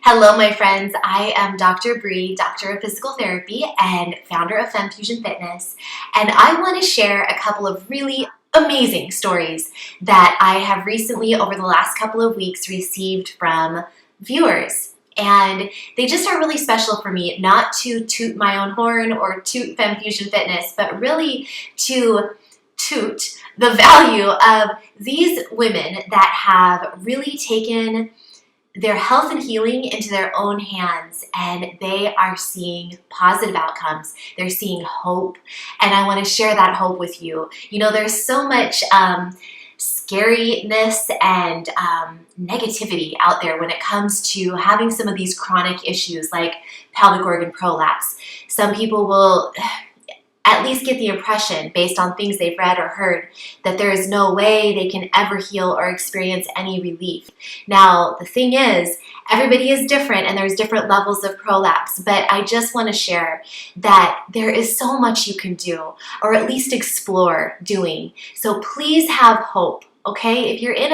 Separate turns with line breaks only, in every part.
Hello, my friends. I am Dr. Bree, Doctor of Physical Therapy and founder of FemFusion Fitness, and I want to share a couple of really amazing stories that I have recently, over the last couple of weeks, received from viewers. And they just are really special for me, not to toot my own horn or toot FemFusion Fitness, but really to toot the value of these women that have really taken their health and healing into their own hands, and they are seeing positive outcomes. They're seeing hope, and I want to share that hope with you. You know, there's so much scariness and negativity out there when it comes to having some of these chronic issues like pelvic organ prolapse. Some people will at least get the impression, based on things they've read or heard, that there is no way they can ever heal or experience any relief. Now, the thing is, everybody is different and there's different levels of prolapse, but I just want to share that there is so much you can do, or at least explore doing. So please have hope. Okay, if you're in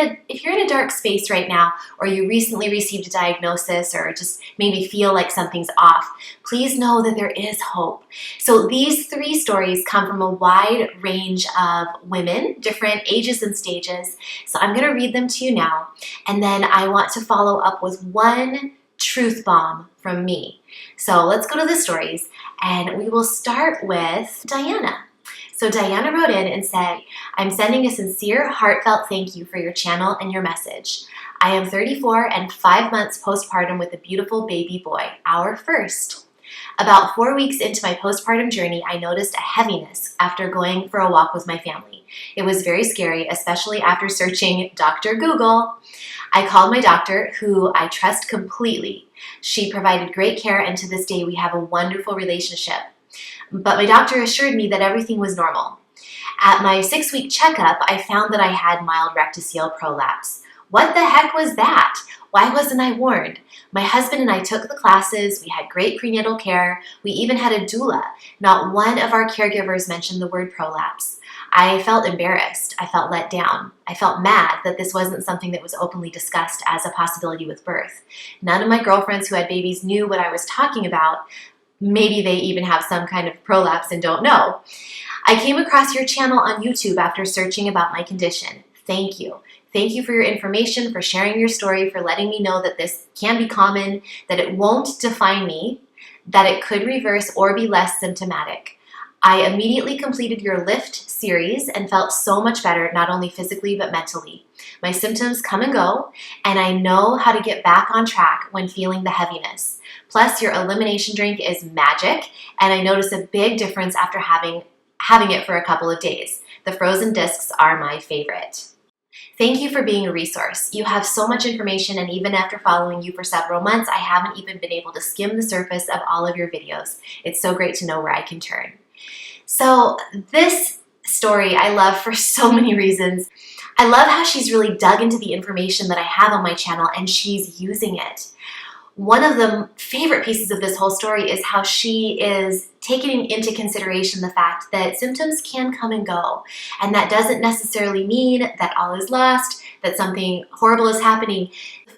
a dark space right now, or you recently received a diagnosis, or just maybe feel like something's off, please know that there is hope. So these three stories come from a wide range of women, different ages and stages. So I'm going to read them to you now, and then I want to follow up with one truth bomb from me. So let's go to the stories, and we will start with Diana. So Diana wrote in and said, I'm sending a sincere, heartfelt thank you for your channel and your message. I am 34 and 5 months postpartum with a beautiful baby boy, our first. About 4 weeks into my postpartum journey, I noticed a heaviness after going for a walk with my family. It was very scary, especially after searching Dr. Google. I called my doctor, who I trust completely. She provided great care, and to this day we have a wonderful relationship. But my doctor assured me that everything was normal. At my 6-week checkup, I found that I had mild rectocele prolapse. What the heck was that? Why wasn't I warned? My husband and I took the classes, we had great prenatal care, we even had a doula. Not one of our caregivers mentioned the word prolapse. I felt embarrassed. I felt let down. I felt mad that this wasn't something that was openly discussed as a possibility with birth. None of my girlfriends who had babies knew what I was talking about. Maybe they even have some kind of prolapse and don't know. I came across your channel on YouTube after searching about my condition. Thank you. Thank you for your information, for sharing your story, for letting me know that this can be common, that it won't define me, that it could reverse or be less symptomatic. I immediately completed your Lift series and felt so much better, not only physically but mentally. My symptoms come and go, and I know how to get back on track when feeling the heaviness. Plus, your elimination drink is magic, and I notice a big difference after having it for a couple of days. The frozen discs are my favorite. Thank you for being a resource. You have so much information, and even after following you for several months, I haven't even been able to skim the surface of all of your videos. It's so great to know where I can turn. So this story I love for so many reasons. I love how she's really dug into the information that I have on my channel, and she's using it. One of the favorite pieces of this whole story is how she is taking into consideration the fact that symptoms can come and go, and that doesn't necessarily mean that all is lost, that something horrible is happening.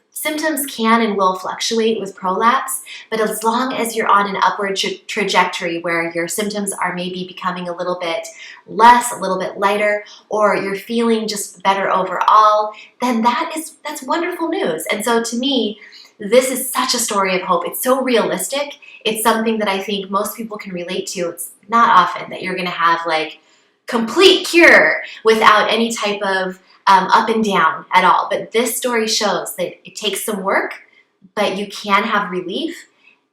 Symptoms can and will fluctuate with prolapse, but as long as you're on an upward trajectory where your symptoms are maybe becoming a little bit less, a little bit lighter, or you're feeling just better overall, then that's wonderful news. And so to me, this is such a story of hope. It's so realistic. It's something that I think most people can relate to. It's not often that you're going to have like complete cure without any type of up and down at all. But this story shows that it takes some work, but you can have relief,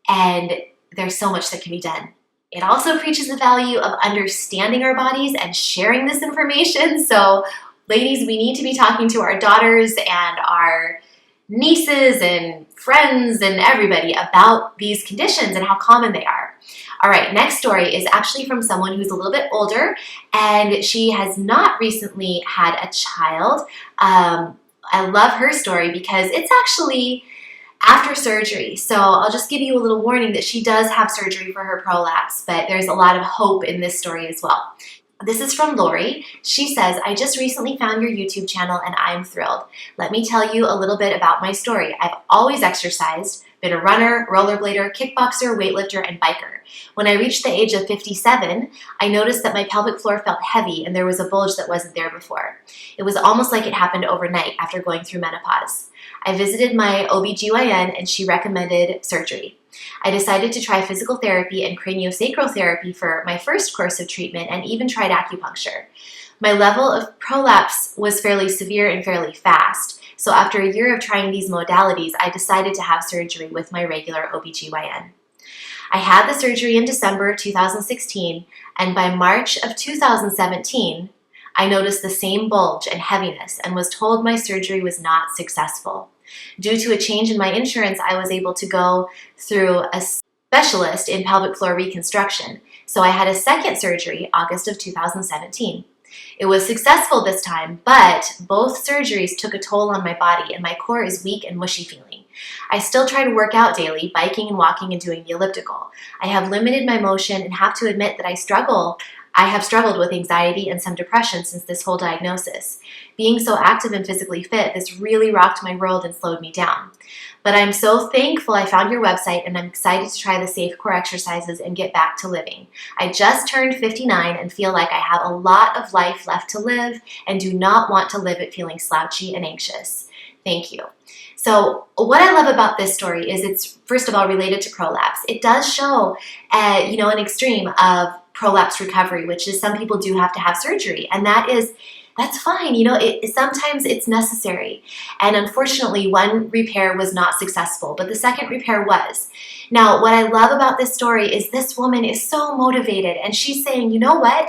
and there's so much that can be done. It also preaches the value of understanding our bodies and sharing this information. So ladies, we need to be talking to our daughters and our nieces and friends and everybody about these conditions and how common they are. All right, next story is actually from someone who's a little bit older, and she has not recently had a child. I love her story because it's actually after surgery. So I'll just give you a little warning that she does have surgery for her prolapse, but there's a lot of hope in this story as well. This is from Lori. She says, I just recently found your YouTube channel and I'm thrilled. Let me tell you a little bit about my story. I've always exercised, been a runner, rollerblader, kickboxer, weightlifter, and biker. When I reached the age of 57, I noticed that my pelvic floor felt heavy and there was a bulge that wasn't there before. It was almost like it happened overnight after going through menopause. I visited my OBGYN and she recommended surgery. I decided to try physical therapy and craniosacral therapy for my first course of treatment and even tried acupuncture. My level of prolapse was fairly severe and fairly fast, so after a year of trying these modalities, I decided to have surgery with my regular OBGYN. I had the surgery in December 2016, and by March of 2017, I noticed the same bulge and heaviness and was told my surgery was not successful. Due to a change in my insurance, I was able to go through a specialist in pelvic floor reconstruction. So I had a second surgery, August of 2017. It was successful this time, but both surgeries took a toll on my body and my core is weak and mushy feeling. I still try to work out daily, biking and walking and doing the elliptical. I have limited my motion and have to admit that I have struggled with anxiety and some depression since this whole diagnosis. Being so active and physically fit, this really rocked my world and slowed me down. But I'm so thankful I found your website and I'm excited to try the safe core exercises and get back to living. I just turned 59 and feel like I have a lot of life left to live and do not want to live it feeling slouchy and anxious. Thank you. So what I love about this story is it's, first of all, related to prolapse. It does show, an extreme of prolapse recovery, which is some people do have to have surgery, and that's fine. Sometimes it's necessary. And unfortunately, one repair was not successful, but the second repair was. Now, what I love about this story is this woman is so motivated, and she's saying, you know what?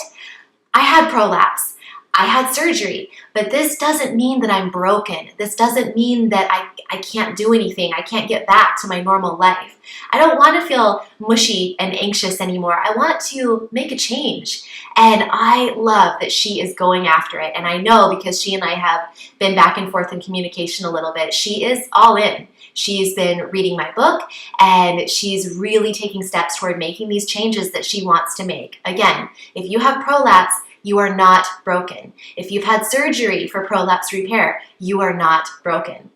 I had prolapse. I had surgery, but this doesn't mean that I'm broken. This doesn't mean that I can't do anything. I can't get back to my normal life. I don't want to feel mushy and anxious anymore. I want to make a change. And I love that she is going after it. And I know because she and I have been back and forth in communication a little bit, she is all in. She's been reading my book and she's really taking steps toward making these changes that she wants to make. Again, if you have prolapse, you are not broken. If you've had surgery for prolapse repair, you are not broken.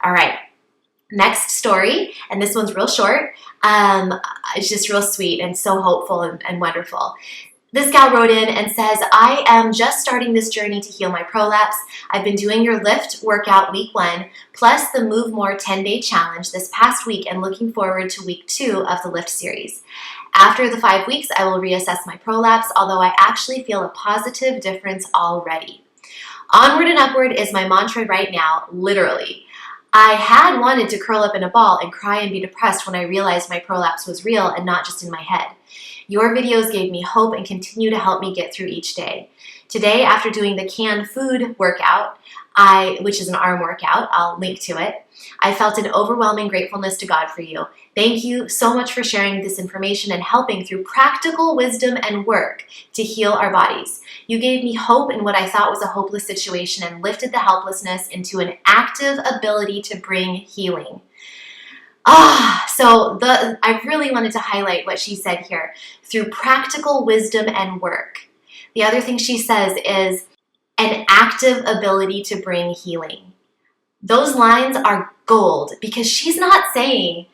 All right, next story, and this one's real short. It's just real sweet and so hopeful and wonderful. This gal wrote in and says, I am just starting this journey to heal my prolapse. I've been doing your lift workout week 1, plus the Move More 10-day challenge this past week and looking forward to week 2 of the lift series. After the 5 weeks, I will reassess my prolapse, although I actually feel a positive difference already. Onward and upward is my mantra right now, literally. I had wanted to curl up in a ball and cry and be depressed when I realized my prolapse was real and not just in my head. Your videos gave me hope and continue to help me get through each day. Today, after doing the canned food workout, which is an arm workout, I'll link to it, I felt an overwhelming gratefulness to God for you. Thank you so much for sharing this information and helping through practical wisdom and work to heal our bodies. You gave me hope in what I thought was a hopeless situation and lifted the helplessness into an active ability to bring healing. I really wanted to highlight what she said here, through practical wisdom and work. The other thing she says is an active ability to bring healing. Those lines are gold because she's not saying,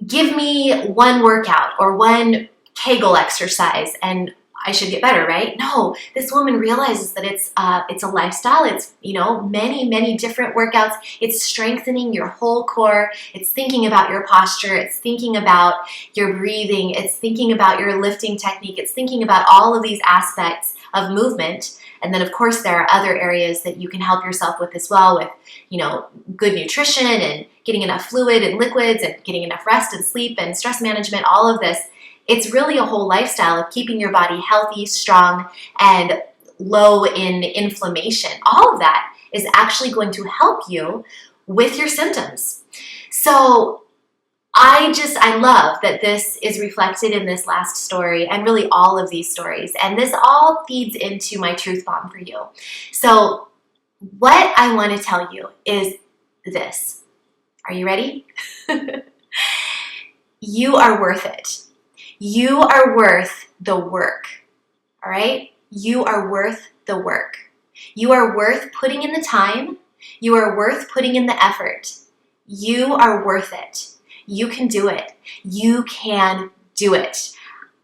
give me one workout or one Kegel exercise and I should get better, right? No, this woman realizes that it's a lifestyle. It's, many, many different workouts. It's strengthening your whole core. It's thinking about your posture. It's thinking about your breathing. It's thinking about your lifting technique. It's thinking about all of these aspects of movement. And then, of course, there are other areas that you can help yourself with as well with, good nutrition and getting enough fluid and liquids and getting enough rest and sleep and stress management, all of this. It's really a whole lifestyle of keeping your body healthy, strong, and low in inflammation. All of that is actually going to help you with your symptoms. So I love that this is reflected in this last story and really all of these stories. And this all feeds into my truth bomb for you. So what I want to tell you is this. Are you ready? You are worth it. You are worth the work. all right? You are worth the work. You are worth putting in the time. You are worth putting in the effort. You are worth it. You can do it. You can do it.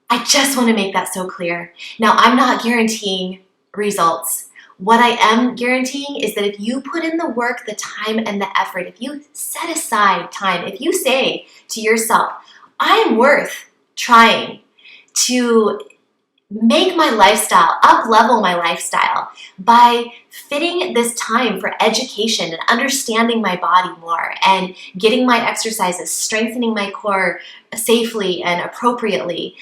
I just want to make that so clear. Now, I'm not guaranteeing results. What I am guaranteeing is that if you put in the work, the time, and the effort, if you set aside time, if you say to yourself, I'm worth trying to make my lifestyle, up-level my lifestyle by fitting this time for education and understanding my body more and getting my exercises, strengthening my core safely and appropriately.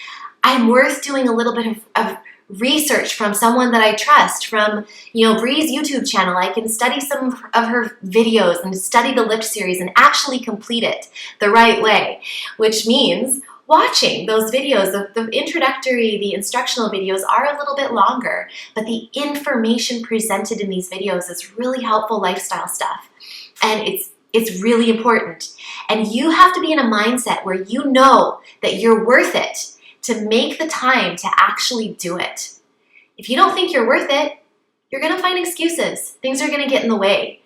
I'm worth doing a little bit of research from someone that I trust, from Bree's YouTube channel. I can study some of her videos and study the lift series and actually complete it the right way, which means watching those videos, the introductory, the instructional videos are a little bit longer, but the information presented in these videos is really helpful lifestyle stuff. And it's really important. And you have to be in a mindset where you know that you're worth it to make the time to actually do it. If you don't think you're worth it, you're gonna find excuses. Things are gonna get in the way.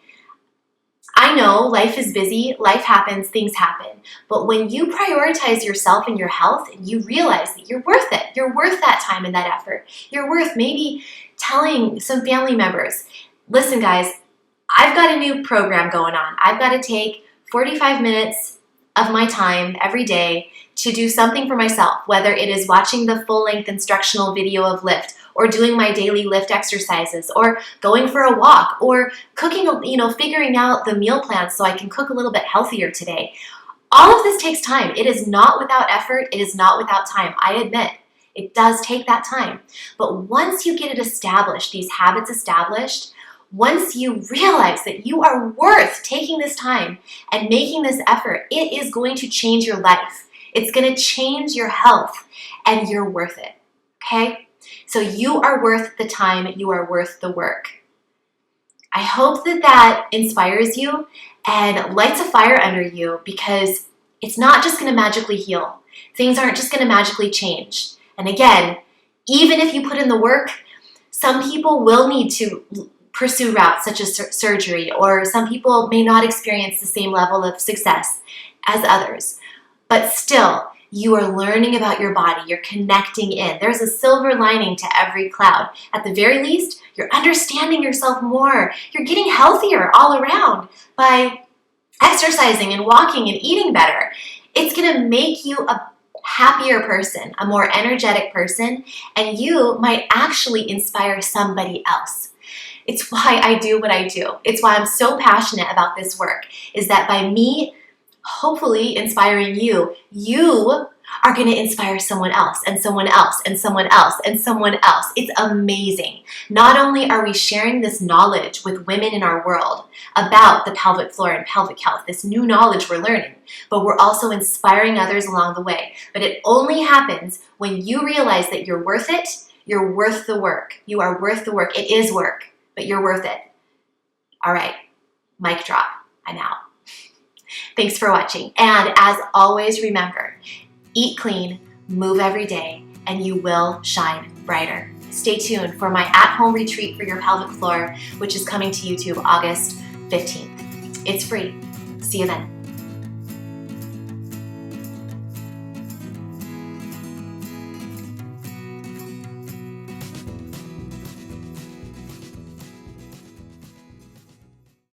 I know life is busy, life happens, things happen. But when you prioritize yourself and your health and you realize that you're worth it, you're worth that time and that effort, you're worth maybe telling some family members, listen guys, I've got a new program going on. I've got to take 45 minutes of my time every day to do something for myself, whether it is watching the full-length instructional video of lift, or doing my daily lift exercises, or going for a walk, or cooking, figuring out the meal plan so I can cook a little bit healthier today. All of this takes time. It is not without effort. It is not without time. I admit, it does take that time. But once you get it established, these habits established, once you realize that you are worth taking this time and making this effort, it is going to change your life. It's going to change your health, and you're worth it, okay? So you are worth the time, you are worth the work. I hope that inspires you and lights a fire under you, because it's not just going to magically heal. Things aren't just going to magically change. And again, even if you put in the work, some people will need to pursue routes such as surgery, or some people may not experience the same level of success as others. But still, you are learning about your body. You're connecting in. There's a silver lining to every cloud. At the very least, you're understanding yourself more. You're getting healthier all around by exercising and walking and eating better. It's going to make you a happier person, a more energetic person, and you might actually inspire somebody else. It's why I do what I do. It's why I'm so passionate about this work, is that by me hopefully inspiring you, you are going to inspire someone else and someone else and someone else and someone else. It's amazing. Not only are we sharing this knowledge with women in our world about the pelvic floor and pelvic health, this new knowledge we're learning, but we're also inspiring others along the way. But it only happens when you realize that you're worth it, you're worth the work. You are worth the work. It is work, but you're worth it. All right, mic drop. I'm out. Thanks for watching. And as always, remember, eat clean, move every day, and you will shine brighter. Stay tuned for my at-home retreat for your pelvic floor, which is coming to YouTube August 15th. It's free. See you then.